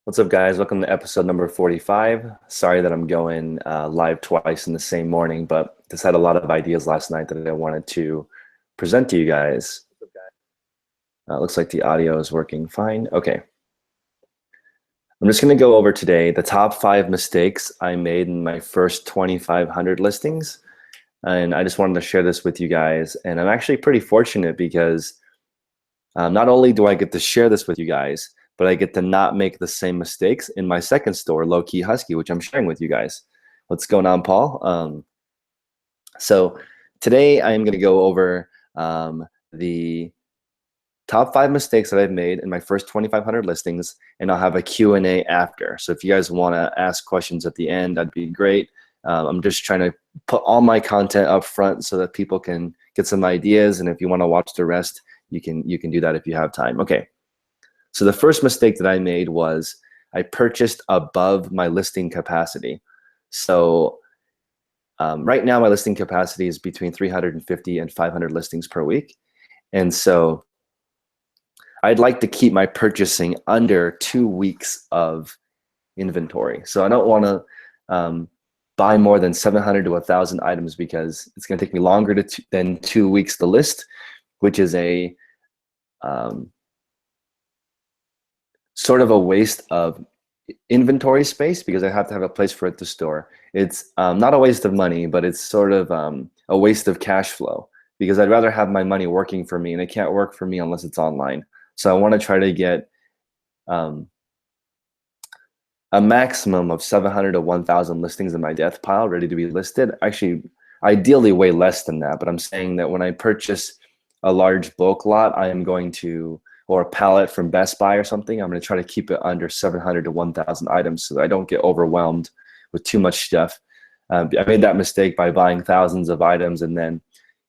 What's up, guys? Welcome to episode number 45. Sorry that I'm going live twice in the same morning, but just had a lot of ideas last night that I wanted to present to you guys. Looks like the audio is working fine. Okay. I'm just going to go over today the top 5 mistakes I made in my first 2,500 listings. And I just wanted to share this with you guys. And I'm actually pretty fortunate because not only do I get to share this with you guys, but I get to not make the same mistakes in my second store, Low Key Husky, which I'm sharing with you guys. What's going on, Paul? So today I am going to go over the top 5 mistakes that I've made in my first 2,500 listings, and I'll have a Q&A after. So if you guys want to ask questions at the end, that'd be great. I'm just trying to put all my content up front so that people can get some ideas, and if you want to watch the rest, you can do that if you have time. Okay. So the first mistake that I made was I purchased above my listing capacity. So right now my listing capacity is between 350 and 500 listings per week. And so I'd like to keep my purchasing under 2 weeks of inventory. So I don't want to buy more than 700 to 1,000 items because it's going to take me longer than 2 weeks to list, which is a sort of a waste of inventory space because I have to have a place for it to store. It's not a waste of money, but it's sort of a waste of cash flow because I'd rather have my money working for me, and it can't work for me unless it's online. So I want to try to get a maximum of 700 to 1,000 listings in my death pile ready to be listed. Actually, ideally way less than that, but I'm saying that when I purchase a large bulk lot, I am going to, or a pallet from Best Buy or something, I'm going to try to keep it under 700 to 1,000 items so that I don't get overwhelmed with too much stuff. I made that mistake by buying thousands of items, and then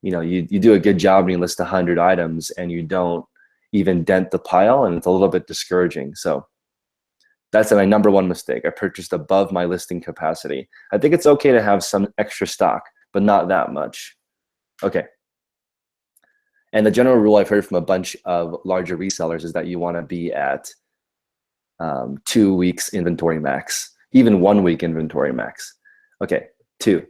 you do a good job and you list 100 items and you don't even dent the pile, and it's a little bit discouraging. So that's my number one mistake. I purchased above my listing capacity. I think it's okay to have some extra stock, but not that much. Okay. And the general rule I've heard from a bunch of larger resellers is that you want to be at 2 weeks inventory max, even 1 week inventory max. Okay, 2.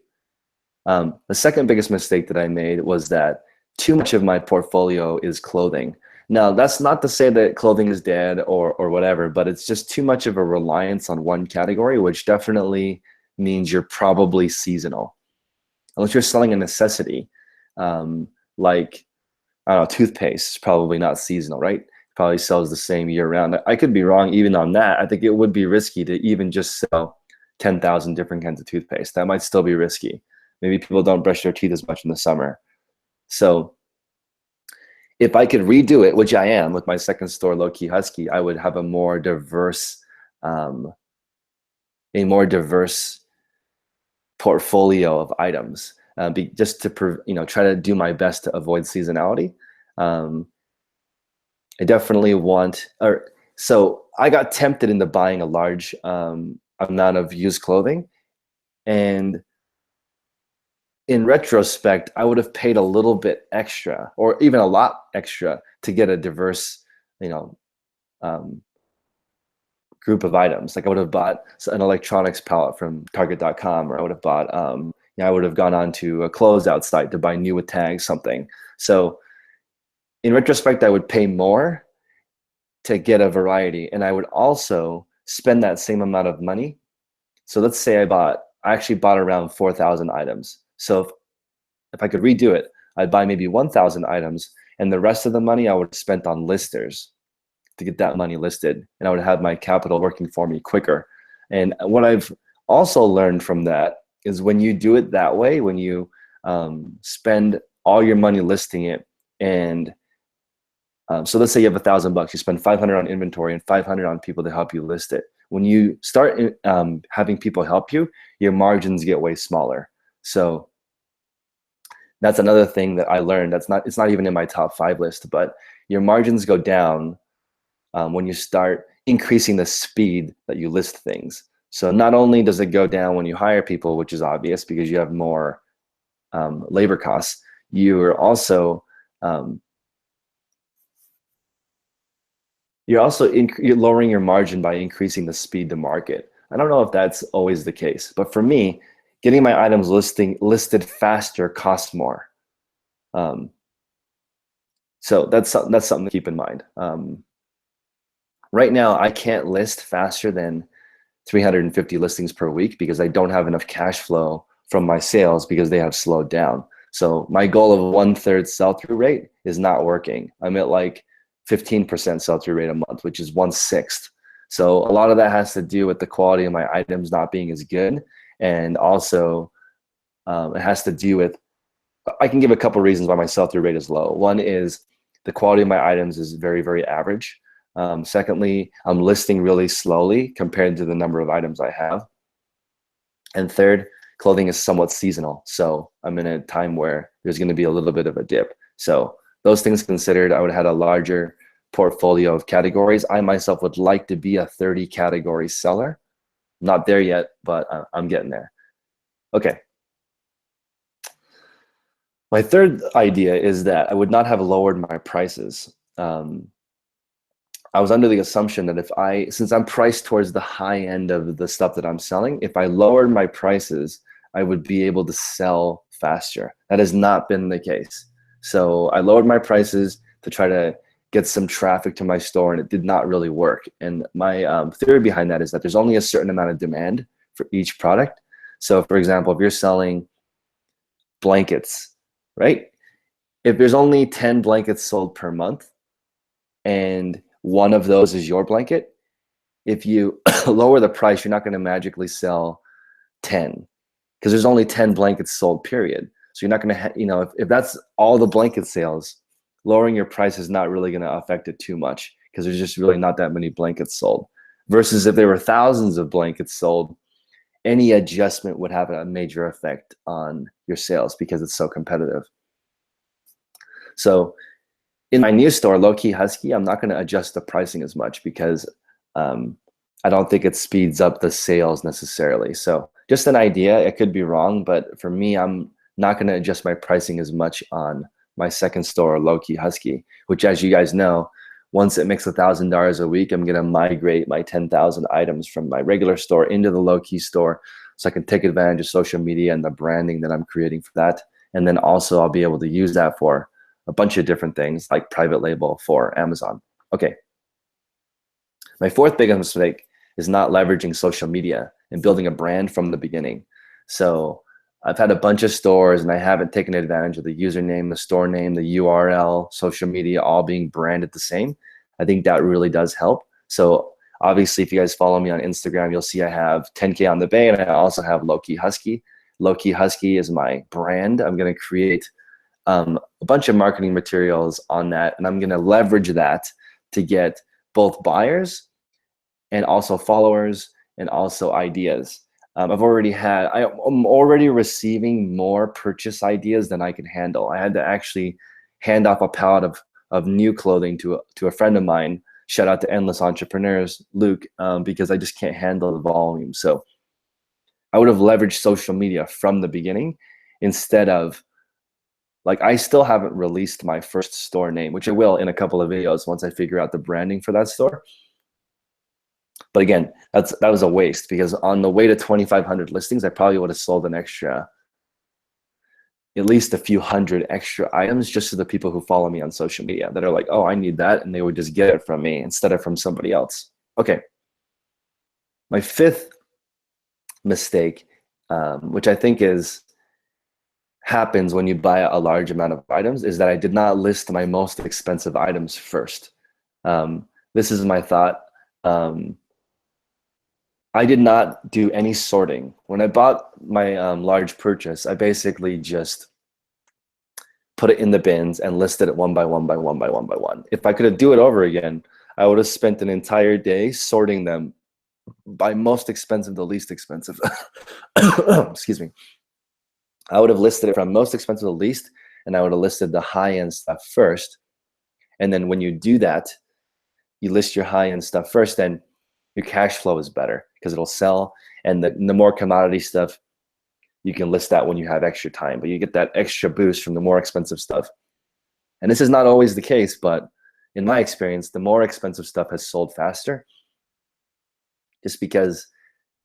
The second biggest mistake that I made was that too much of my portfolio is clothing. Now, that's not to say that clothing is dead or whatever, but it's just too much of a reliance on one category, which definitely means you're probably seasonal. Unless you're selling a necessity, like, I don't know, toothpaste is probably not seasonal, right? Probably sells the same year round. I could be wrong even on that. I think it would be risky to even just sell 10,000 different kinds of toothpaste. That might still be risky. Maybe people don't brush their teeth as much in the summer. So if I could redo it, which I am with my second store, Low Key Husky, I would have a more diverse portfolio of items. Just to try to do my best to avoid seasonality. I definitely so I got tempted into buying a large amount of used clothing, and in retrospect, I would have paid a little bit extra, or even a lot extra, to get a diverse, group of items. Like I would have bought an electronics palette from Target.com, or I would have bought, I would have gone on to a closeout site to buy new with tags something. So in retrospect, I would pay more to get a variety, and I would also spend that same amount of money. So let's say I actually bought around 4,000 items. So if I could redo it, I'd buy maybe 1,000 items, and the rest of the money I would have spent on listers to get that money listed, and I would have my capital working for me quicker. And what I've also learned from that is when you do it that way, when you spend all your money listing it, and so let's say you have $1,000, you spend 500 on inventory and 500 on people to help you list it. When you start having people help you, your margins get way smaller. So that's another thing that I learned. It's not even in my top 5 list, but your margins go down when you start increasing the speed that you list things. So not only does it go down when you hire people, which is obvious because you have more labor costs, you are also You're also you're lowering your margin by increasing the speed to market. I don't know if that's always the case, but for me, getting my items listed faster costs more. Um, so that's something to keep in mind. Right now, I can't list faster than 350 listings per week because I don't have enough cash flow from my sales because they have slowed down. So my goal of 1/3 sell-through rate is not working. I'm at like 15% sell-through rate a month, which is 1/6. So a lot of that has to do with the quality of my items not being as good. And also it has to do with, I can give a couple reasons why my sell-through rate is low. One is the quality of my items is very, very average. Secondly, I'm listing really slowly compared to the number of items I have. And third, clothing is somewhat seasonal. So I'm in a time where there's going to be a little bit of a dip. So those things considered, I would have had a larger portfolio of categories. I myself would like to be a 30 category seller. Not there yet, but I'm getting there. Okay. My third idea is that I would not have lowered my prices. I was under the assumption that since I'm priced towards the high end of the stuff that I'm selling, if I lowered my prices, I would be able to sell faster. That has not been the case. So I lowered my prices to try to get some traffic to my store, and it did not really work. And my theory behind that is that there's only a certain amount of demand for each product. So for example, if you're selling blankets, right? If there's only 10 blankets sold per month, and one of those is your blanket, if you lower the price, you're not going to magically sell 10 because there's only 10 blankets sold, period. So you're not going to, if that's all the blanket sales, lowering your price is not really going to affect it too much because there's just really not that many blankets sold. Versus if there were thousands of blankets sold, any adjustment would have a major effect on your sales because it's so competitive. So in my new store, Low Key Husky, I'm not going to adjust the pricing as much because I don't think it speeds up the sales necessarily. So just an idea, it could be wrong, but for me, I'm not going to adjust my pricing as much on my second store, Low Key Husky, which, as you guys know, once it makes $1,000 a week, I'm going to migrate my 10,000 items from my regular store into the Low Key store so I can take advantage of social media and the branding that I'm creating for that. And then also I'll be able to use that for a bunch of different things like private label for Amazon. Okay. My fourth biggest mistake is not leveraging social media and building a brand from the beginning. So I've had a bunch of stores and I haven't taken advantage of the username, the store name, the URL, social media, all being branded the same. I think that really does help. So obviously, if you guys follow me on Instagram, you'll see I have 10K on the Bay and I also have Low Key Husky. Low Key Husky is my brand. I'm going to create a bunch of marketing materials on that, and I'm going to leverage that to get both buyers and also followers and also ideas. I'm already receiving more purchase ideas than I can handle. I had to actually hand off a pallet of new clothing to a friend of mine. Shout out to Endless Entrepreneurs, Luke, because I just can't handle the volume. So I would have leveraged social media from the beginning instead of, like, I still haven't released my first store name, which I will in a couple of videos once I figure out the branding for that store. But again, that was a waste because on the way to 2,500 listings, I probably would have sold an extra, at least a few hundred extra items just to the people who follow me on social media that are like, oh, I need that. And they would just get it from me instead of from somebody else. Okay. My fifth mistake, which I think happens when you buy a large amount of items, is that I did not list my most expensive items first. This is my thought. I did not do any sorting. When I bought my large purchase, I basically just put it in the bins and listed it one by one by one by one by one. If I could do it over again, I would have spent an entire day sorting them by most expensive to least expensive. Excuse me. I would have listed it from most expensive to least, and I would have listed the high-end stuff first. And then when you do that, you list your high-end stuff first, then your cash flow is better because it'll sell. And the more commodity stuff, you can list that when you have extra time, but you get that extra boost from the more expensive stuff. And this is not always the case, but in my experience, the more expensive stuff has sold faster, just because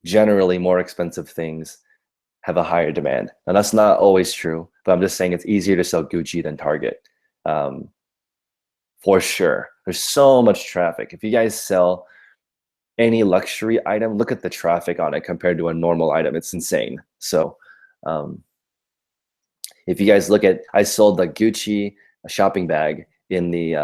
generally more expensive things have a higher demand. And that's not always true, but I'm just saying it's easier to sell Gucci than Target. For sure. There's so much traffic. If you guys sell any luxury item, look at the traffic on it compared to a normal item. It's insane. So if you guys look at, I sold the Gucci shopping bag in the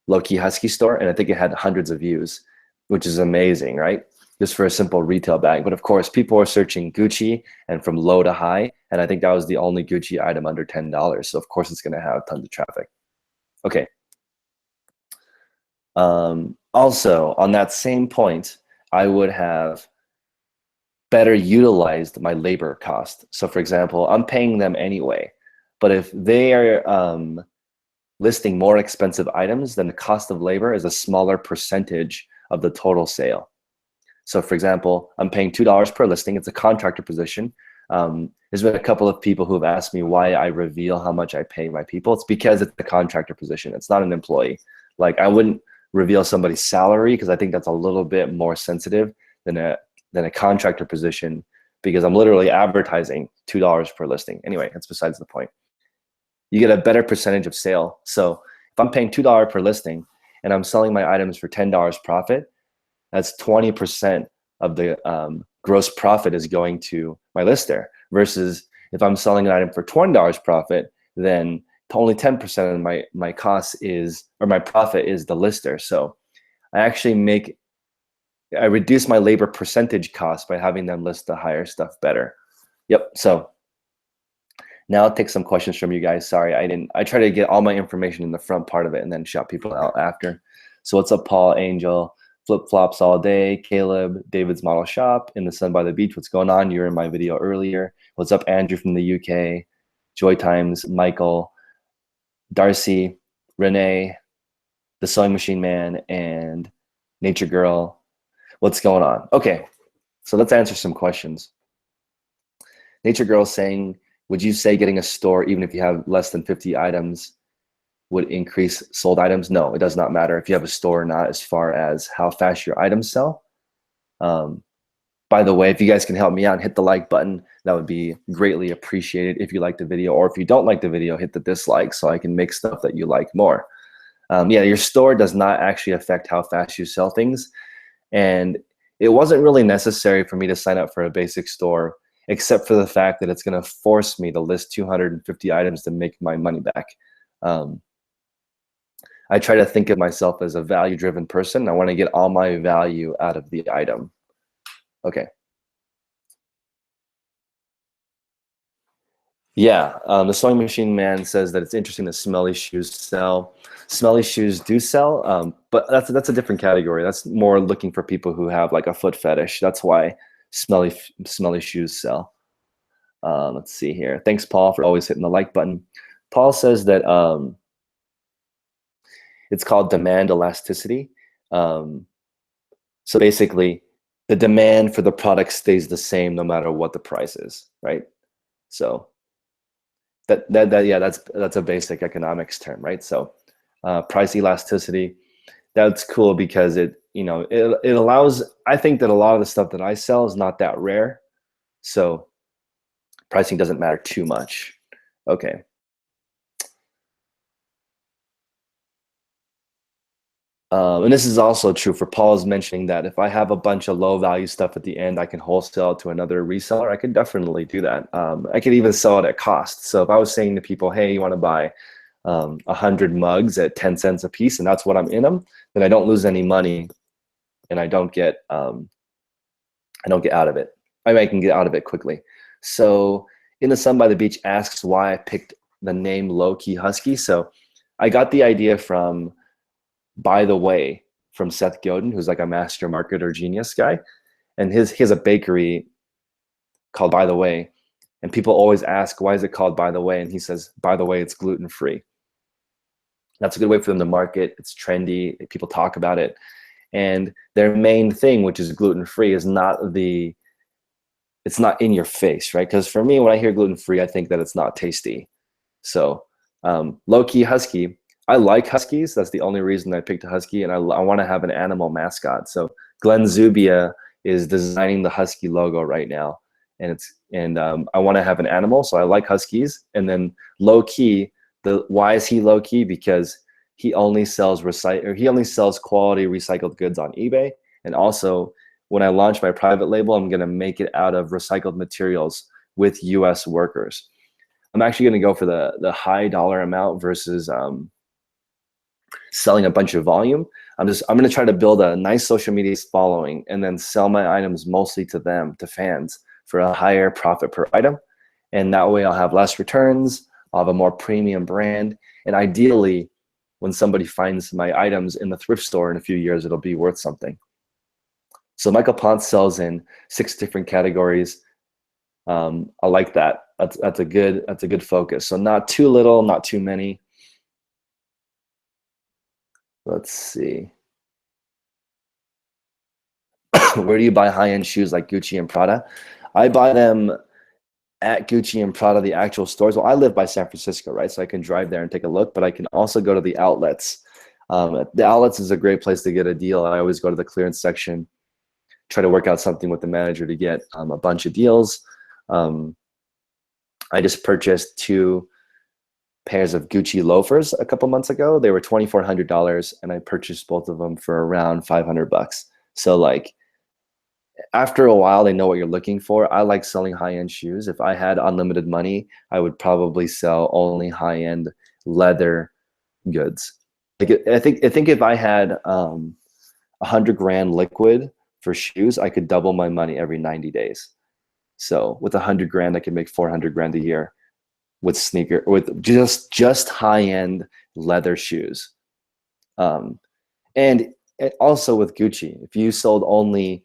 Low Key Husky store, and I think it had hundreds of views, which is amazing, right? Just for a simple retail bag. But of course, people are searching Gucci and from low to high, and I think that was the only Gucci item under $10. So of course it's gonna have tons of traffic. Okay. Also, on that same point, I would have better utilized my labor cost. So for example, I'm paying them anyway, but if they are listing more expensive items, then the cost of labor is a smaller percentage of the total sale. So for example, I'm paying $2 per listing. It's a contractor position. There's been a couple of people who have asked me why I reveal how much I pay my people. It's because it's a contractor position. It's not an employee. Like, I wouldn't reveal somebody's salary because I think that's a little bit more sensitive than a contractor position, because I'm literally advertising $2 per listing. Anyway, that's besides the point. You get a better percentage of sale. So if I'm paying $2 per listing and I'm selling my items for $10 profit, that's 20% of the gross profit is going to my lister, versus if I'm selling an item for $20 profit, then only 10% of my cost is, or my profit is, the lister. So I actually I reduce my labor percentage cost by having them list the higher stuff better. Yep. So now I'll take some questions from you guys. Sorry, I try to get all my information in the front part of it and then shout people out after. So what's up, Paul, Angel, Flip Flops all day, Caleb, David's Model Shop, In the Sun by the Beach, what's going on? You were in my video earlier. What's up, Andrew from the UK, Joy Times, Michael, Darcy, Renee, The Sewing Machine Man, and Nature Girl. What's going on? Okay, so let's answer some questions. Nature Girl saying, would you say getting a store, even if you have less than 50 items, would increase sold items? No, it does not matter if you have a store or not, as far as how fast your items sell. By the way, if you guys can help me out and hit the like button, that would be greatly appreciated if you like the video, or if you don't like the video, hit the dislike so I can make stuff that you like more. Yeah, your store does not actually affect how fast you sell things. And it wasn't really necessary for me to sign up for a basic store, except for the fact that it's going to force me to list 250 items to make my money back. I try to think of myself as a value-driven person. I want to get all my value out of the item. Okay. Yeah, the Sewing Machine Man says that it's interesting that smelly shoes sell. Smelly shoes do sell, but that's a different category. That's more looking for people who have like a foot fetish. That's why smelly shoes sell. Let's see here. Thanks, Paul, for always hitting the like button. Paul says that it's called demand elasticity. So basically, the demand for the product stays the same no matter what the price is, right? So that's a basic economics term, right? So price elasticity, that's cool because it allows, I think that a lot of the stuff that I sell is not that rare, so pricing doesn't matter too much. Okay. And this is also true for Paul's mentioning that if I have a bunch of low value stuff at the end, I can wholesale to another reseller. I could definitely do that. I could even sell it at cost. So if I was saying to people, hey, you want to buy 100 mugs at 10 cents a piece, and that's what I'm in them, then I don't lose any money, and I don't get out of it. I can get out of it quickly. So In the Sun by the Beach asks why I picked the name Low Key Husky. So I got the idea from By the Way, from Seth Godin, who's like a master marketer genius guy. And he has a bakery called By the Way. And people always ask, why is it called By the Way? And he says, by the way, it's gluten-free. That's a good way for them to market. It's trendy. People talk about it. And their main thing, which is gluten-free, is it's not in your face, right? Because for me, when I hear gluten-free, I think that it's not tasty. So Low Key Husky, I like huskies. That's the only reason I picked a husky, and I want to have an animal mascot. So Glenn Zubia is designing the husky logo right now, and I want to have an animal, so I like huskies. And then low key, why is he low key? Because he only sells quality recycled goods on eBay, and also when I launch my private label, I'm going to make it out of recycled materials with U.S. workers. I'm actually going to go for the high dollar amount versus selling a bunch of volume. I'm going to try to build a nice social media following and then sell my items mostly to them, to fans, for a higher profit per item. And that way I'll have less returns, I'll have a more premium brand. And ideally, when somebody finds my items in the thrift store in a few years, it'll be worth something. So Michael Ponce sells in 6 different categories. I like that. That's a good focus. So not too little, not too many. Let's see. Where do you buy high-end shoes like Gucci and Prada? I buy them at Gucci and Prada, the actual stores. Well, I live by San Francisco, right? So I can drive there and take a look, but I can also go to the outlets. The outlets is a great place to get a deal. I always go to the clearance section, try to work out something with the manager to get a bunch of deals. I just purchased 2 pairs of Gucci loafers a couple months ago. They were $2,400, and I purchased both of them for around $500. So like, after a while, they know what you're looking for. I like selling high-end shoes. If I had unlimited money, I would probably sell only high-end leather goods. Like, I think if I had 100 grand liquid for shoes, I could double my money every 90 days. So with 100 grand, I could make 400 grand a year with just high-end leather shoes. And also with Gucci, if you sold only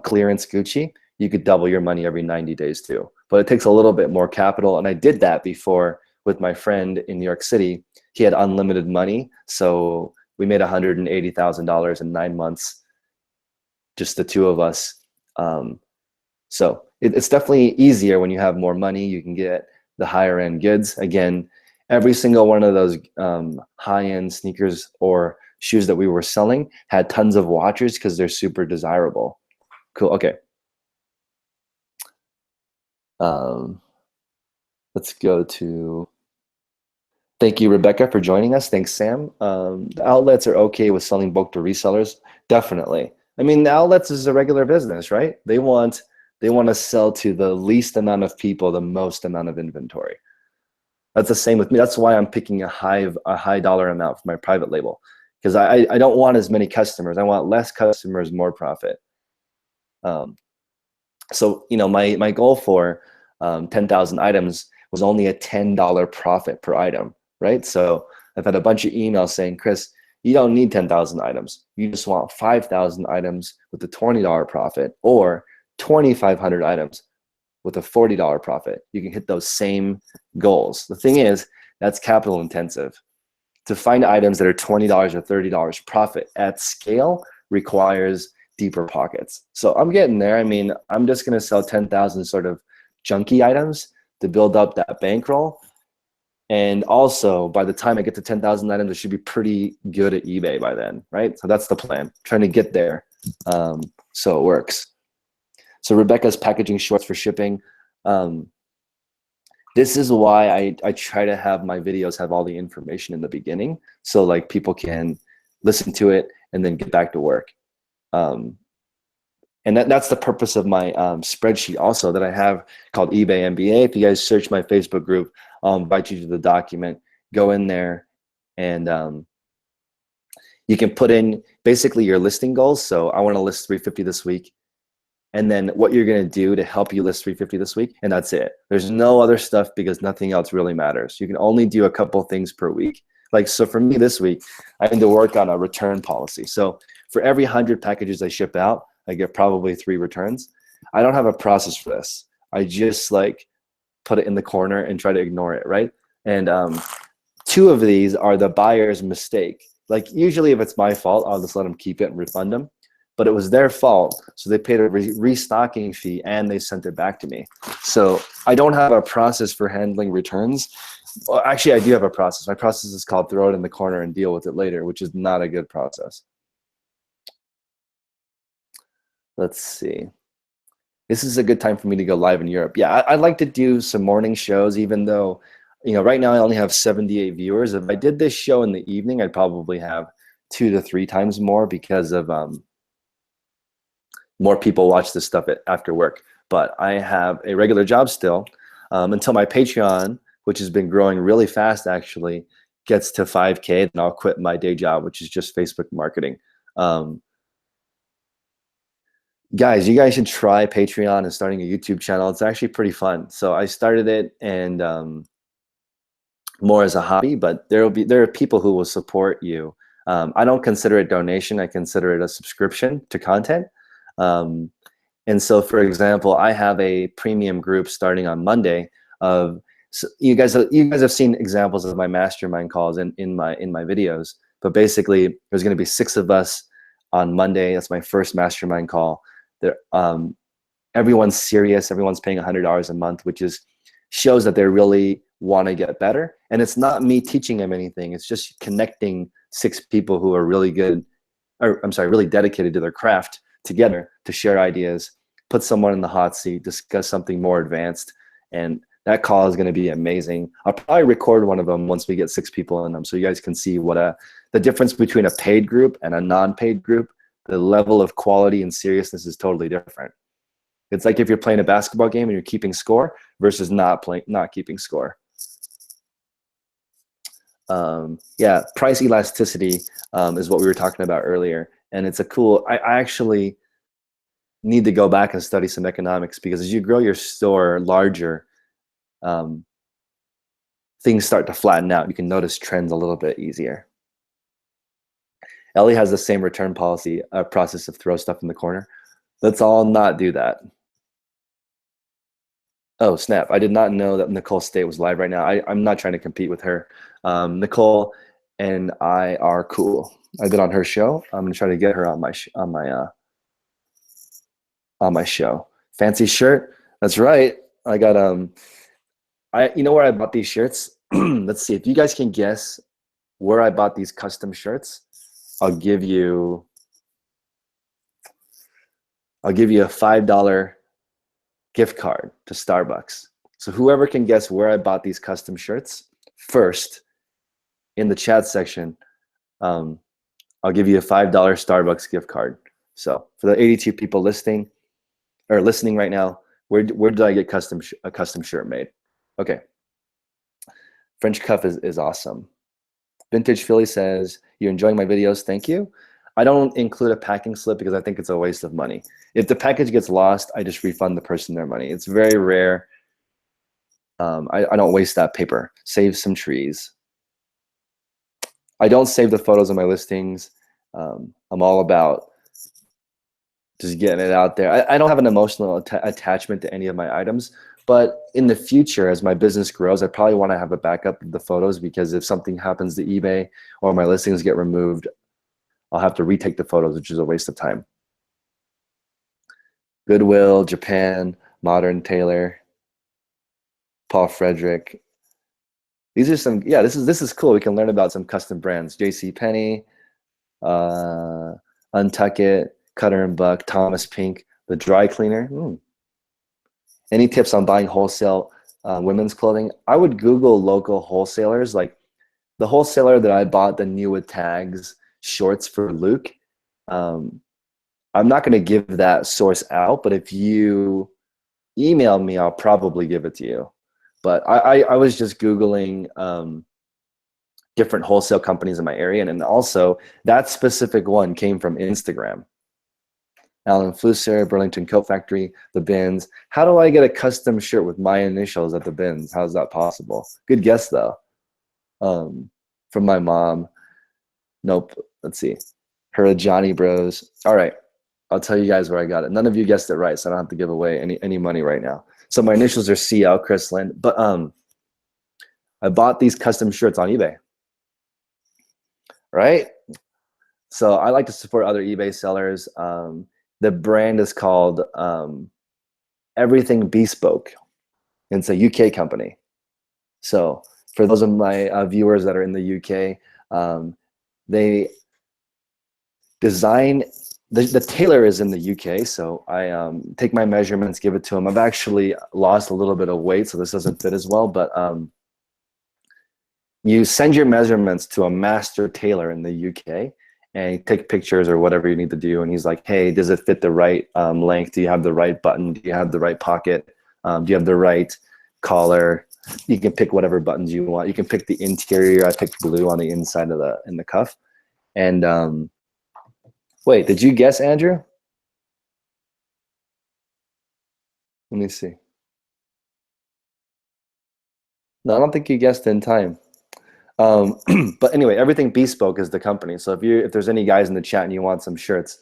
clearance Gucci, you could double your money every 90 days too. But it takes a little bit more capital. And I did that before with my friend in New York City. He had unlimited money. So we made $180,000 in 9 months, just the 2 of us. So it's definitely easier when you have more money. You can get the higher end goods. Again, every single one of those high-end sneakers or shoes that we were selling had tons of watchers because they're super desirable. Cool. Okay. Let's go to, thank you, Rebecca, for joining us. Thanks, Sam. The outlets are okay with selling bulk to resellers. Definitely. I mean, the outlets is a regular business, right? They want to sell to the least amount of people, the most amount of inventory. That's the same with me. That's why I'm picking a high dollar amount for my private label, because I don't want as many customers. I want less customers, more profit. So my goal for 10,000 items was only a $10 profit per item, right? So I've had a bunch of emails saying, Chris, you don't need 10,000 items. You just want 5,000 items with a $20 profit, or 2,500 items with a $40 profit. You can hit those same goals. The thing is, that's capital intensive. To find items that are $20 or $30 profit at scale requires deeper pockets. So I'm getting there. I mean, I'm just going to sell 10,000 sort of junky items to build up that bankroll. And also, by the time I get to 10,000 items, I should be pretty good at eBay by then, right? So that's the plan, trying to get there so it works. So Rebecca's packaging shorts for shipping. This is why I try to have my videos have all the information in the beginning, so like people can listen to it and then get back to work. And that's the purpose of my spreadsheet also that I have called eBay MBA. If you guys search my Facebook group, I'll invite you to the document. Go in there and you can put in basically your listing goals. So I want to list 350 this week. And then what you're going to do to help you list 350 this week. And that's it. There's no other stuff because nothing else really matters. You can only do a couple things per week. Like, so for me this week, I need to work on a return policy. So for every 100 packages I ship out, I get probably 3 returns. I don't have a process for this. I just like put it in the corner and try to ignore it, right? And 2 of these are the buyer's mistake. Like usually if it's my fault, I'll just let them keep it and refund them. But it was their fault, so they paid a restocking fee and they sent it back to me. So I don't have a process for handling returns. Well, actually, I do have a process. My process is called throw it in the corner and deal with it later, which is not a good process. Let's see. This is a good time for me to go live in Europe. Yeah, I'd like to do some morning shows, even though, right now I only have 78 viewers. If I did this show in the evening, I'd probably have 2 to 3 times more because of more people watch this stuff after work. But I have a regular job still until my Patreon, which has been growing really fast actually, gets to 5K, then I'll quit my day job, which is just Facebook marketing. Guys, you guys should try Patreon and starting a YouTube channel. It's actually pretty fun. So I started it and more as a hobby, but there are people who will support you. I don't consider it donation. I consider it a subscription to content. And so, for example, I have a premium group starting on Monday. So you guys have seen examples of my mastermind calls in my videos. But basically, there's going to be 6 of us on Monday. That's my first mastermind call. There, everyone's serious. Everyone's paying $100 a month, which shows that they really want to get better. And it's not me teaching them anything. It's just connecting 6 people who are really good, or I'm sorry, really dedicated to their craft together to share ideas, put someone in the hot seat, discuss something more advanced. And that call is going to be amazing. I'll probably record one of them once we get 6 people in them, so you guys can see what the difference between a paid group and a non-paid group. The level of quality and seriousness is totally different. It's like if you're playing a basketball game and you're keeping score versus not keeping score. Yeah, price elasticity is what we were talking about earlier. And it's I actually need to go back and study some economics, because as you grow your store larger, things start to flatten out. You can notice trends a little bit easier. Ellie has the same return policy process of throw stuff in the corner. Let's all not do that. Oh, snap. I did not know that Nicole State was live right now. I'm not trying to compete with her. Nicole and I are cool. I've been on her show. I'm going to try to get her on my show. Fancy shirt. That's right. I got you know where I bought these shirts? Let's see if you guys can guess where I bought these custom shirts. I'll give you a $5 gift card to Starbucks. So whoever can guess where I bought these custom shirts first in the chat section, I'll give you a $5 Starbucks gift card. So for the 82 people listening right now, where did I get a custom shirt made? Okay. French cuff is awesome. Vintage Philly says, "You're enjoying my videos, thank you." I don't include a packing slip because I think it's a waste of money. If the package gets lost, I just refund the person their money. It's very rare. I don't waste that paper. Save some trees. I don't save the photos of my listings. I'm all about just getting it out there. I don't have an emotional attachment to any of my items, but in the future, as my business grows, I probably want to have a backup of the photos, because if something happens to eBay or my listings get removed, I'll have to retake the photos, which is a waste of time. Goodwill, Japan, Modern Tailor, Paul Frederick. These are some, yeah, this is cool. We can learn about some custom brands. JCPenney, Untuckit, Cutter and Buck, Thomas Pink, the dry cleaner. Any tips on buying wholesale women's clothing? I would Google local wholesalers. Like the wholesaler that I bought the New with Tags shorts for Luke. I'm not going to give that source out, but if you email me, I'll probably give it to you. But I was just Googling different wholesale companies in my area, and also that specific one came from Instagram. Alan Flusser, Burlington Coat Factory, the Bins. How do I get a custom shirt with my initials at the Bins? How's that possible? Good guess though. From my mom. Nope. Let's see. Her Johnny Bros. All right. I'll tell you guys where I got it. None of you guessed it right, so I don't have to give away any money right now. So my initials are CL, Chris Lynn. But I bought these custom shirts on eBay. Right? So I like to support other eBay sellers. The brand is called Everything Bespoke. It's a UK company. So for those of my viewers that are in the UK, they design, the tailor is in the UK, so I take my measurements, give it to him. I've actually lost a little bit of weight, so this doesn't fit as well, but you send your measurements to a master tailor in the UK, and you take pictures or whatever you need to do, and he's like, hey, does it fit the right length? Do you have the right button? Do you have the right pocket? Do you have the right collar? You can pick whatever buttons you want. You can pick the interior. I picked blue on the inside of the cuff. And wait, did you guess, Andrew? Let me see. No, I don't think you guessed in time. Um, but anyway, Everything Bespoke is the company. So if there's any guys in the chat and you want some shirts,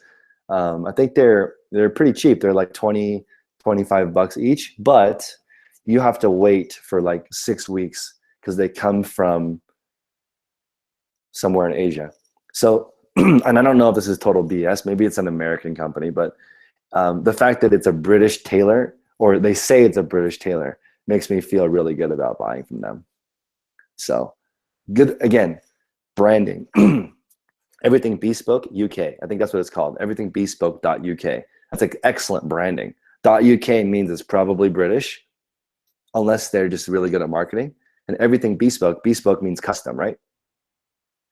I think they're pretty cheap. They're like 20, 25 bucks each, but you have to wait for like 6 weeks because they come from somewhere in Asia. So, and I don't know if this is total BS. Maybe it's an American company, but the fact that it's a British tailor, or they say it's a British tailor, makes me feel really good about buying from them. So good, again, branding. Everything Bespoke UK. I think that's what it's called. Everything Bespoke.uk. That's like excellent branding. .uk means it's probably British, unless they're just really good at marketing. And Everything Bespoke. Bespoke means custom, right?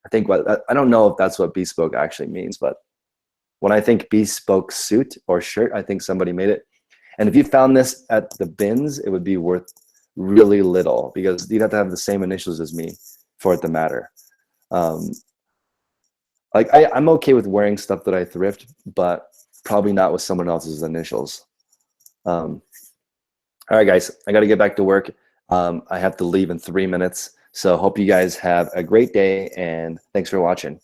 I think I don't know if that's what bespoke actually means, but when I think bespoke suit or shirt, I think somebody made it. And if you found this at the bins, it would be worth really little because you'd have to have the same initials as me for it to matter. Like I'm okay with wearing stuff that I thrift, but probably not with someone else's initials. All right, guys, I got to get back to work. I have to leave in 3 minutes. So hope you guys have a great day, and thanks for watching.